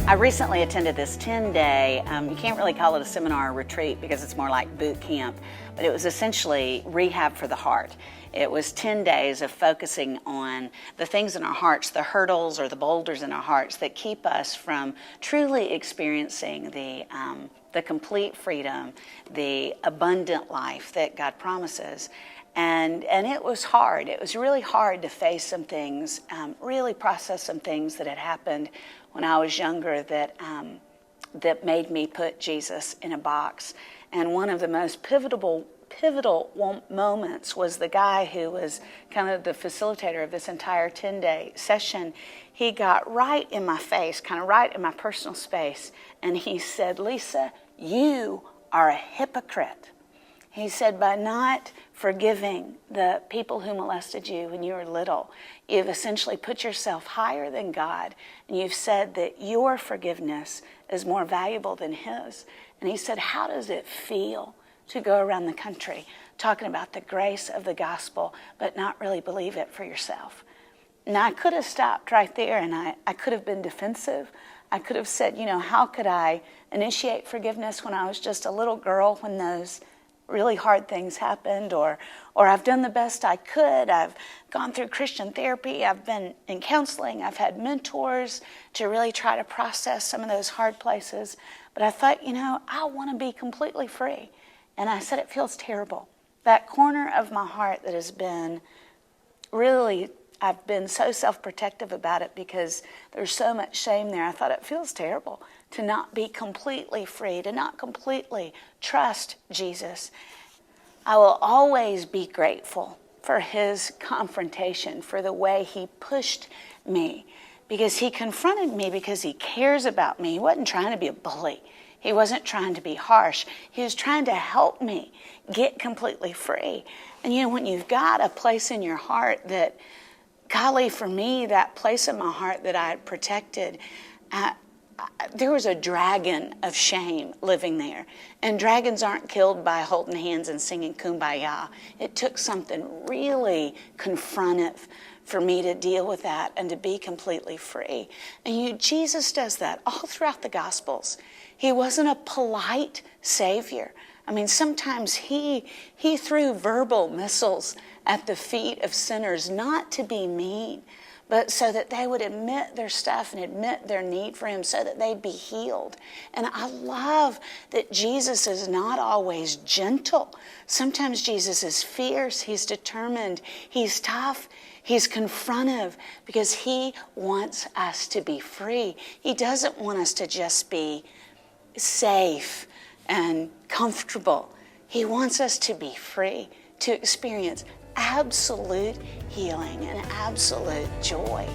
I recently attended this 10-day, you can't really call it a seminar or retreat because it's more like boot camp, but it was essentially rehab for the heart. It was 10 days of focusing on the things in our hearts, the hurdles or the boulders in our hearts that keep us from truly experiencing the complete freedom, the abundant life that God promises. And it was hard. It was really hard to face some things, really process some things that had happened when I was younger that made me put Jesus in a box. And one of the most pivotal moments was the guy who was kind of the facilitator of this entire 10-day session. He got right in my face, kind of right in my personal space, and he said, "Lisa, you are a hypocrite." He said, by not forgiving the people who molested you when you were little, you've essentially put yourself higher than God, and you've said that your forgiveness is more valuable than his. And he said, how does it feel to go around the country talking about the grace of the gospel, but not really believe it for yourself? Now, I could have stopped right there, and I could have been defensive. I could have said, how could I initiate forgiveness when I was just a little girl when those really hard things happened, or I've done the best I could. I've gone through Christian therapy. I've been in counseling. I've had mentors to really try to process some of those hard places. But I thought, I want to be completely free. And I said, it feels terrible. That corner of my heart that has been really, I've been so self-protective about it because there's so much shame there. I thought it feels terrible to not be completely free, to not completely trust Jesus. I will always be grateful for his confrontation, for the way he pushed me, because he confronted me because he cares about me. He wasn't trying to be a bully. He wasn't trying to be harsh. He was trying to help me get completely free. And when you've got a place in your heart that, golly, for me, that place in my heart that I had protected, there was a dragon of shame living there. And dragons aren't killed by holding hands and singing Kumbaya. It took something really confrontive for me to deal with that and to be completely free. And Jesus does that all throughout the Gospels. He wasn't a polite Savior. Sometimes he threw verbal missiles at the feet of sinners, not to be mean, but so that they would admit their stuff and admit their need for him so that they'd be healed. And I love that Jesus is not always gentle. Sometimes Jesus is fierce, he's determined, he's tough, he's confrontive, because he wants us to be free. He doesn't want us to just be safe and comfortable. He wants us to be free, to experience absolute healing and absolute joy.